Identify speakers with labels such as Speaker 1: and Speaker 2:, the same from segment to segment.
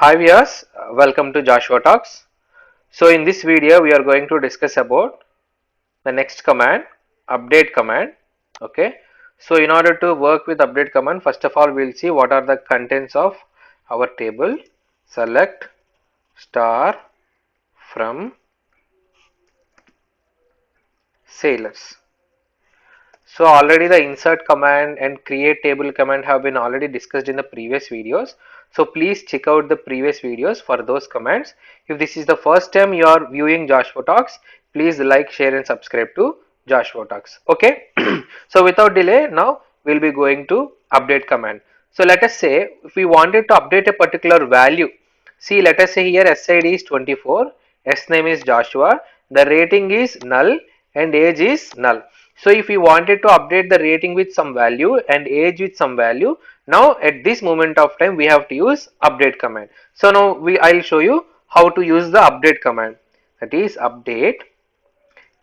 Speaker 1: Hi viewers, welcome to Joshua Talks. So in this video we are going to discuss about the next command, update command. Okay. So in order to work with update command, first of all we'll see what are the contents of our table. Select star from sailors. So already the insert command and create table command have been already discussed in the previous videos. So please check out the previous videos for those commands. If this is the first time you are viewing Joshua Talks, please like, share and subscribe to Joshua Talks. Okay. So without delay, now we'll be going to update command. So let us say if we wanted to update a particular value. See, let us say here SID is 24, S name is Joshua, the rating is null and age is null. So if we wanted to update the rating with some value and age with some value, now at this moment of time we have to use update command. So now I'll show you how to use the update command. That is update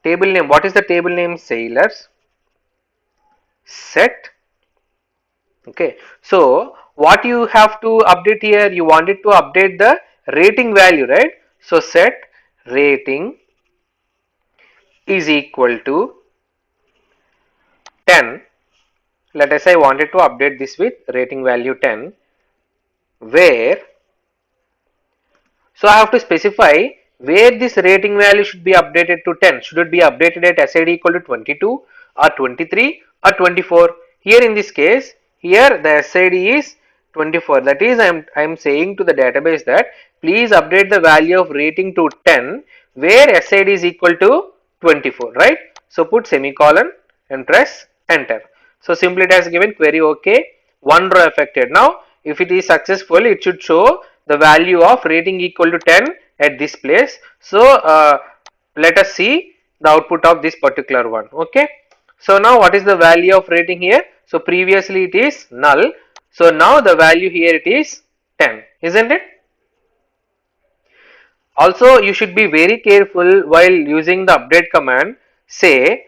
Speaker 1: table name. What is the table name? Sailors. Set. Okay. So what you have to update here? You wanted to update the rating value, right? So set rating is equal to 10. Let us say I wanted to update this with rating value 10, where so I have to specify where this rating value should be updated to 10. Should it be updated at SID equal to 22 or 23 or 24? Here in this case, here the SID is 24. That is, I am saying to the database that please update the value of rating to 10 where SID is equal to 24, right? So put semicolon and press enter. So simply it has given query OK, one row affected. Now if it is successful, it should show the value of rating equal to 10 at this place. So let us see the output of this particular one. Okay. So now what is the value of rating here? So previously it is null. So now the value here it is 10, isn't it? Also you should be very careful while using the update command. Say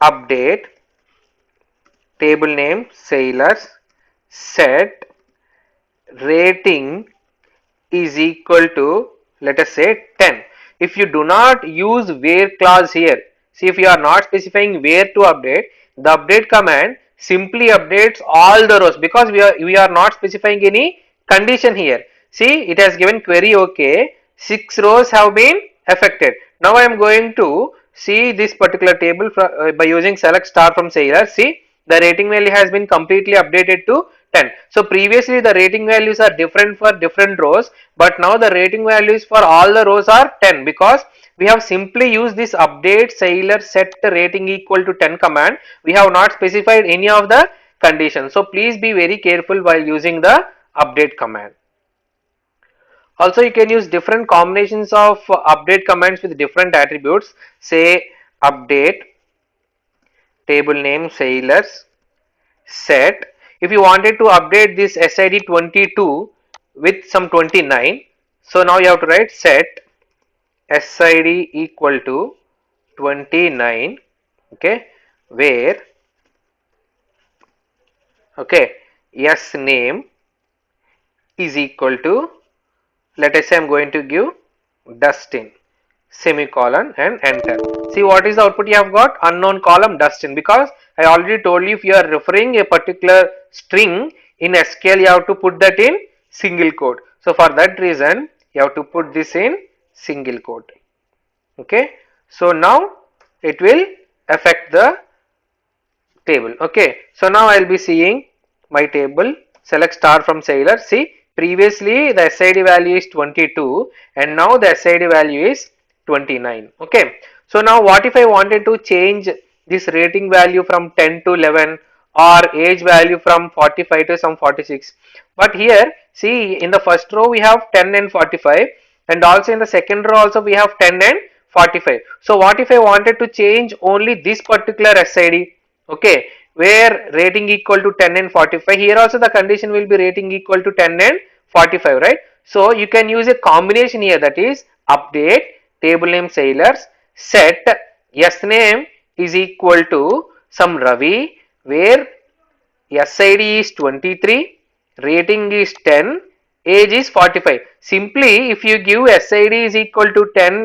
Speaker 1: update table name sailors set rating is equal to, let us say, 10. If you do not use where clause here, see, if you are not specifying where to update, the update command simply updates all the rows, because we are not specifying any condition here. See, it has given query OK, 6 rows have been affected. Now I am going to see this particular table by using select star from sailor. See, the rating value has been completely updated to 10. So previously the rating values are different for different rows, but now the rating values for all the rows are 10, because we have simply used this update sailor set rating equal to 10 command. We have not specified any of the conditions. So please be very careful while using the update command. Also you can use different combinations of update commands with different attributes. Say update table name sailors set. If you wanted to update this SID 22 with some 29, so now you have to write set SID equal to 29, okay, where okay S name is equal to, let us say I am going to give Dustin, semicolon and enter. See what is the output you have got? Unknown column Dustin, because I already told you if you are referring a particular string in SQL you have to put that in single quote. So for that reason you have to put this in single quote. Okay. So now it will affect the table. Okay. So now I will be seeing my table. Select star from sailor. See, previously the SID value is 22 and now the SID value is 29. Okay. So now what if I wanted to change this rating value from 10 to 11 or age value from 45 to some 46? But here see, in the first row we have 10 and 45, and also in the second row also we have 10 and 45. So what if I wanted to change only this particular SID? Okay, where rating equal to 10 and 45, here also the condition will be rating equal to 10 and 45, right? So you can use a combination here, that is update table name sailors set S name is equal to some Ravi, where SID is 23, rating is 10 age is 45. Simply if you give SID is equal to 10,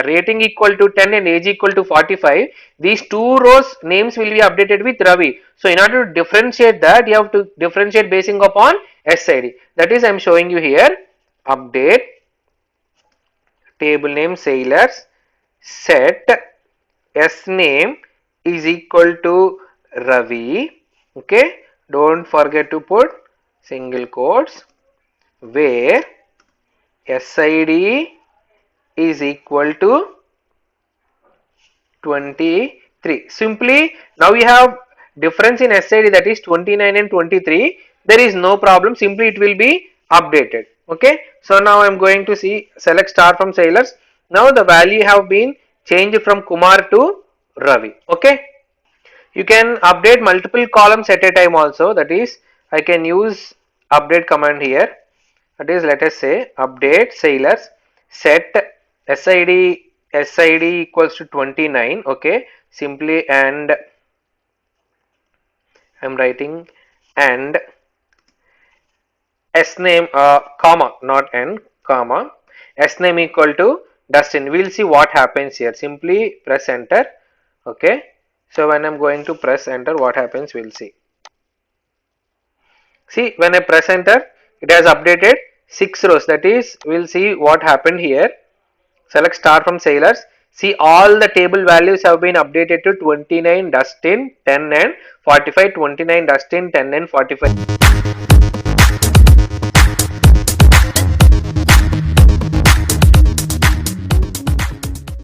Speaker 1: rating equal to 10 and age equal to 45, these two rows names will be updated with Ravi. So in order to differentiate that, you have to differentiate basing upon SID. That is I am showing you here. Update table name sailors, set S name is equal to Ravi. Okay, don't forget to put single quotes, where SID is equal to 23. Simply now we have difference in SID, that is 29 and 23. There is no problem, simply it will be updated. Okay, so now I am going to see, select star from sailors. Now the value have been changed from Kumar to Ravi. Okay, you can update multiple columns at a time also, that is I can use update command here. That is, let us say update sailors, set SID equals to 29. Okay, simply, and I am writing and S name, comma, not N, comma, S name equal to Dustin. We will see what happens here. Simply press enter. Okay, so when I am going to press enter, what happens we will see. See, when I press enter, it has updated 6 rows. That is, we will see what happened here. Select star from sailors. See, all the table values have been updated to 29, Dustin, 10 and 45, 29, Dustin, 10 and 45.